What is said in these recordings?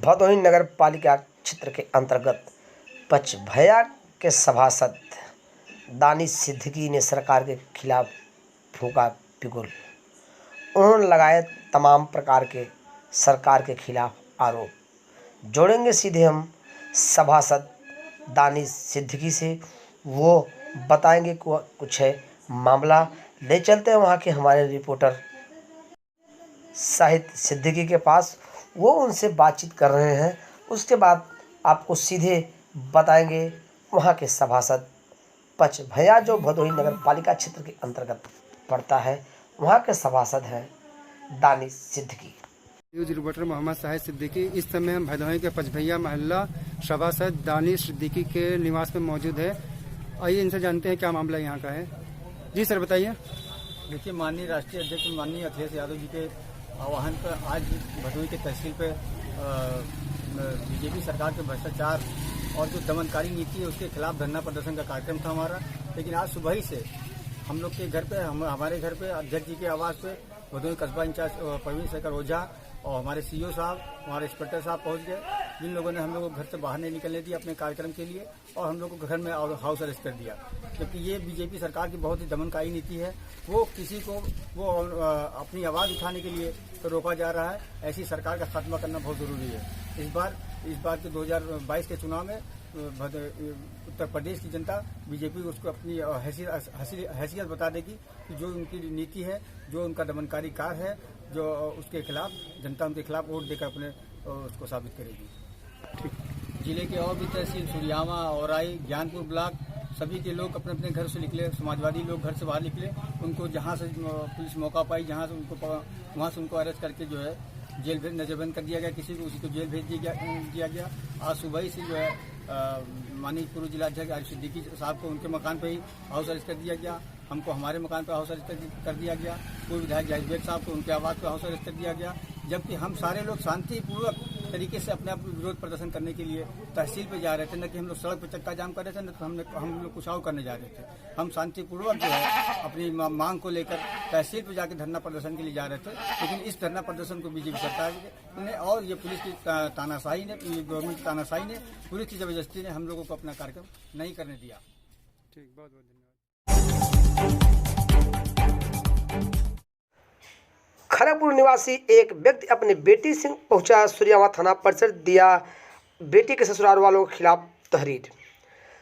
भदोही नगर पालिका क्षेत्र के अंतर्गत पचभैया के सभासद दानिश सिद्दीकी ने सरकार के खिलाफ फूंका बिगुल। उन्होंने लगाए तमाम प्रकार के सरकार के खिलाफ आरोप। जोड़ेंगे सीधे हम सभासद दानिश सिद्दीकी से, वो बताएंगे कुछ है मामला। ले चलते हैं वहाँ के हमारे रिपोर्टर शाहिद सिद्दीकी के पास, वो उनसे बातचीत कर रहे हैं। उसके बाद आपको सीधे बताएंगे वहाँ के सभासद पचभैया जो भदोही नगर पालिका क्षेत्र के अंतर्गत पड़ता है, वहाँ के सभासद हैं दानिश सिद्दीकी। News reporter Mohammad Shahid Siddiqui. इस समय हम भदोही के पचभैया मोहल्ला सभासद दानिश सिद्दीकी के निवास में मौजूद है। आइए इनसे जानते हैं क्या मामला यहाँ का है। जी सर बताइए। देखिए, माननीय राष्ट्रीय अध्यक्ष माननीय अखिलेश यादव जी के आह्वान पर आज भदोही के तहसील पे बीजेपी सरकार के भ्रष्टाचार और जो दमनकारी नीति है उसके खिलाफ धरना प्रदर्शन का कार्यक्रम था हमारा। लेकिन आज सुबह ही से हम लोग के घर पे हमारे घर पे अध्यक्ष जी के आवास पे भदोही कस्बा इंचार्ज प्रवीण शेखर ओझा और हमारे सीईओ साहब, हमारे इंस्पेक्टर साहब पहुंच गए, जिन लोगों ने हम लोगों को घर से बाहर नहीं निकलने दिया अपने कार्यक्रम के लिए और हम लोगों को घर में हाउस अरेस्ट कर दिया। क्योंकि ये बीजेपी सरकार की बहुत ही दमनकारी नीति है। वो किसी को अपनी आवाज़ उठाने के लिए तो रोका जा रहा है। ऐसी सरकार का खात्मा करना बहुत ज़रूरी है। इस बार के 2022 के चुनाव में उत्तर प्रदेश की जनता बीजेपी उसको अपनी हैसियत बता देगी कि जो उनकी नीति है, जो उनका दमनकारी कार्य है, जो उसके खिलाफ जनता उनके खिलाफ वोट देकर अपने उसको साबित करेगी। जिले के और भी तहसील सुरियामा, औराई, ज्ञानपुर ब्लॉक सभी के लोग अपने अपने घर से निकले। समाजवादी लोग घर से बाहर निकले। उनको जहाँ से पुलिस मौका पाई, जहाँ से वहाँ से उनको अरेस्ट करके जो है जेल भेज नजरबंद कर दिया गया। किसी को उसी को जेल भेज दिया गया। आज सुबह ही से जो है माननीय पूर्व जिलाध्यक्ष आरिफ सिद्दीकी साहब को उनके मकान पर ही हाउस अरेस्ट कर दिया गया। हमको हमारे मकान पर हाउस अरेस्ट कर दिया गया। पूर्व विधायक जाहिद बेग साहब को उनके आवास पर हाउस अरेस्ट कर दिया गया। जबकि हम सारे लोग शांतिपूर्वक तरीके से अपने विरोध प्रदर्शन करने के लिए तहसील पे जा रहे थे। न कि हम लोग सड़क पर चक्का जाम कर रहे थे, न तो हम लोग कुछ और करने जा रहे थे। हम शांतिपूर्वक जो है अपनी मांग को लेकर तहसील पे जाकर धरना प्रदर्शन के लिए जा रहे थे। लेकिन इस धरना प्रदर्शन को बीजेपी सरकार ने और ये पुलिस की तानाशाही ने, गवर्नमेंट की तानाशाही ने, पुलिस की जबरदस्ती ने हम लोगों को अपना कार्यक्रम नहीं करने दिया। ठीक, बहुत बहुत धन्यवाद। खड़गपुर निवासी एक व्यक्ति अपनी बेटी से पहुंचा सुरियामा थाना परिसर, दिया बेटी के ससुराल वालों के खिलाफ तहरीर।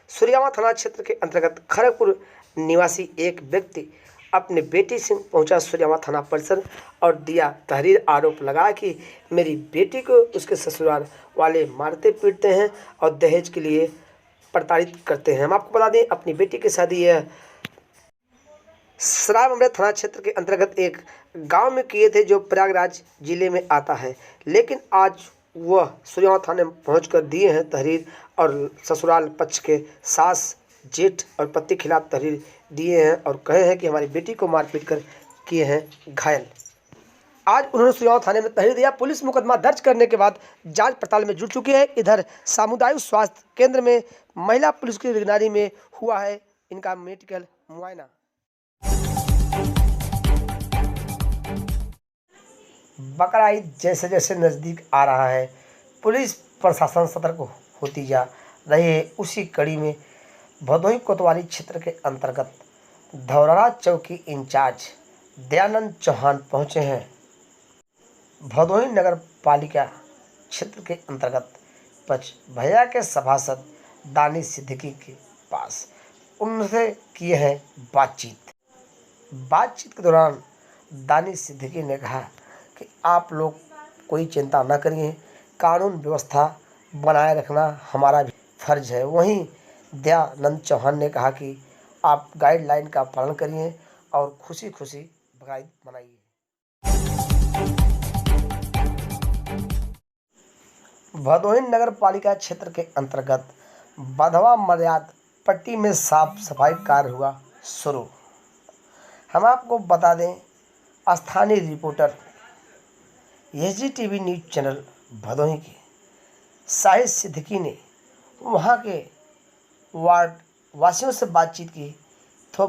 सुरियामा थाना क्षेत्र के अंतर्गत खड़गपुर निवासी एक व्यक्ति अपने बेटी से पहुंचा सुरियामा थाना परिसर और दिया तहरीर। आरोप लगा कि मेरी बेटी को उसके ससुराल वाले मारते पीटते हैं और दहेज के लिए प्रताड़ित करते हैं। हम आपको बता दें, अपनी बेटी की शादी है सरायममड़े थाना क्षेत्र के अंतर्गत एक गांव में किए थे, जो प्रयागराज जिले में आता है। लेकिन आज वह सुरियामा थाने में पहुंचकर दिए हैं तहरीर और ससुराल पक्ष के सास, जेठ और पति के खिलाफ तहरीर दिए हैं और कहे हैं कि हमारी बेटी को मारपीट कर किए हैं घायल। आज उन्होंने सुरियामा थाने में तहरीर दिया। पुलिस मुकदमा दर्ज करने के बाद जांच पड़ताल में जुट चुकी है। इधर सामुदायिक स्वास्थ्य केंद्र में महिला पुलिस की निगरानी में हुआ है इनका मेडिकल मुआयना। बकरा ईद जैसे जैसे नज़दीक आ रहा है, पुलिस प्रशासन सतर्क होती जा रही है। उसी कड़ी में भदोही कोतवाली क्षेत्र के अंतर्गत धौरारा चौकी इंचार्ज दयानंद चौहान पहुंचे हैं भदोही नगर पालिका क्षेत्र के अंतर्गत पचभैया के सभासद दानिश सिद्दीकी के पास। उनसे किए हैं बातचीत के दौरान दानिश सिद्दीकी ने कहा कि आप लोग कोई चिंता न करिए, कानून व्यवस्था बनाए रखना हमारा भी फर्ज है। वहीं दयानंद चौहान ने कहा कि आप गाइडलाइन का पालन करिए और खुशी खुशी बकरीद मनाइए। भदोही नगर पालिका क्षेत्र के अंतर्गत बधवा मर्यादा पट्टी में साफ सफाई कार्य हुआ शुरू। हम आपको बता दें, स्थानीय reporter SGTV news channel Bhadohi के शाहिद सिद्दीकी ने वहाँ के वार्ड वासियों से बातचीत की तो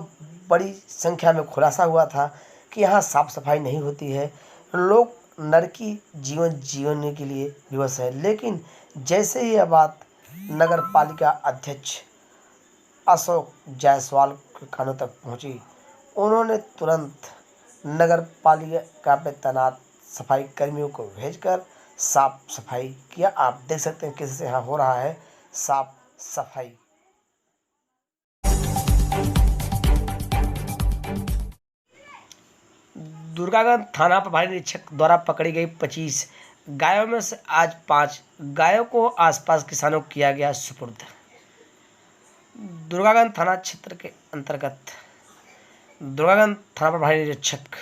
बड़ी संख्या में खुलासा हुआ था कि यहाँ साफ़ सफाई नहीं होती है। लोग नरकी जीवन जीने के लिए विवश है। लेकिन जैसे ही यह बात नगर पालिका अध्यक्ष अशोक जायसवाल के कानों तक पहुंची, उन्होंने तुरंत नगर पालिका पे तैनात सफाई कर्मियों को भेजकर साफ सफाई किया। आप देख सकते हैं किसी से यहाँ हो रहा है साफ सफाई। दुर्गागंज थाना प्रभारी निरीक्षक द्वारा पकड़ी गई 25 गायों में से आज 5 गायों को आसपास किसानों को किया गया सुपुर्द। दुर्गागंज थाना क्षेत्र के अंतर्गत दुर्गागंज थाना प्रभारी निरीक्षक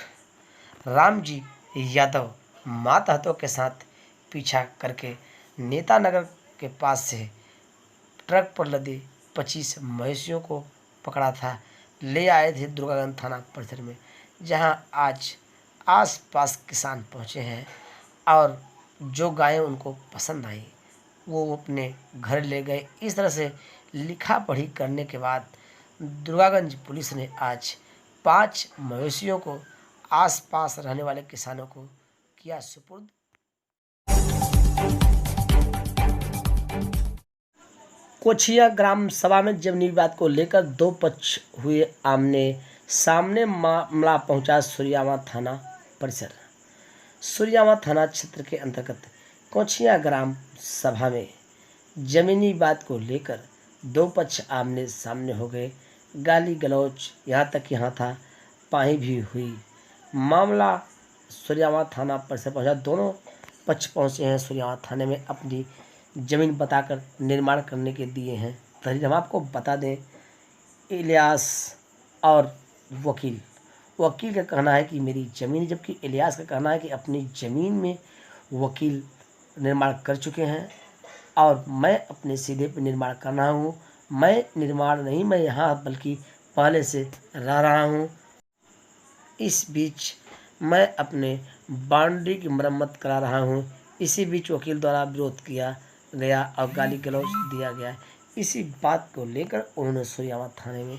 रामजी यादव मातहतों के साथ पीछा करके नेता नगर के पास से ट्रक पर लदी 25 मवेशियों को पकड़ा था, ले आए थे दुर्गागंज थाना परिसर में, जहां आज आसपास किसान पहुंचे हैं और जो गायें उनको पसंद आई वो अपने घर ले गए। इस तरह से लिखा पढ़ी करने के बाद दुर्गागंज पुलिस ने आज 5 मवेशियों को आसपास रहने वाले किसानों को किया सुपुर्द। कोछिया ग्राम सभा में जमीनी विवाद को लेकर 2 पक्ष हुए आमने सामने। मामला पहुंचा सूर्यावा थाना परिसर। सूर्यावा थाना क्षेत्र के अंतर्गत कोछिया ग्राम सभा में जमीनी विवाद को लेकर 2 पक्ष आमने सामने हो गए। गाली गलौज यहाँ तक कि हाथापाई भी हुई। मामला सूर्यावा थाना परिसर पहुंचा। दोनों पक्ष पहुंचे हैं सूर्यावा थाने में, अपनी ज़मीन बताकर निर्माण करने के दिए हैं तहरीर। हम आपको बता दें, इलियास और वकील का कहना है कि मेरी ज़मीन, जबकि इलियास का कहना है कि अपनी ज़मीन में वकील निर्माण कर चुके हैं और मैं अपने सीधे पे निर्माण कर रहा हूँ। मैं निर्माण नहीं, मैं यहाँ बल्कि पहले से रह रहा हूँ। इस बीच मैं अपने बाउंड्री की मरम्मत करा रहा हूँ। इसी बीच वकील द्वारा विरोध किया गया और गाली गलौज दिया गया। इसी बात को लेकर उन्होंने सूर्यावा थाने में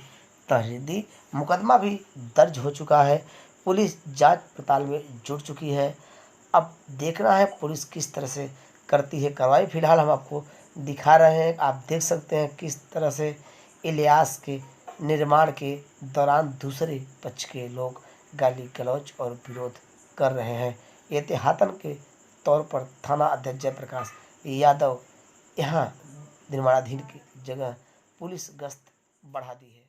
तहरीर दी। मुकदमा भी दर्ज हो चुका है। पुलिस जांच पड़ताल में जुट चुकी है। अब देखना है पुलिस किस तरह से करती है कार्रवाई। फिलहाल हम आपको दिखा रहे हैं, आप देख सकते हैं किस तरह से इलियास के निर्माण के दौरान दूसरे पक्ष के लोग गाली गलौज और विरोध कर रहे हैं। एहतियातन के तौर पर थाना अध्यक्ष जयप्रकाश यादव यहाँ निर्माणाधीन की जगह पुलिस गश्त बढ़ा दी है।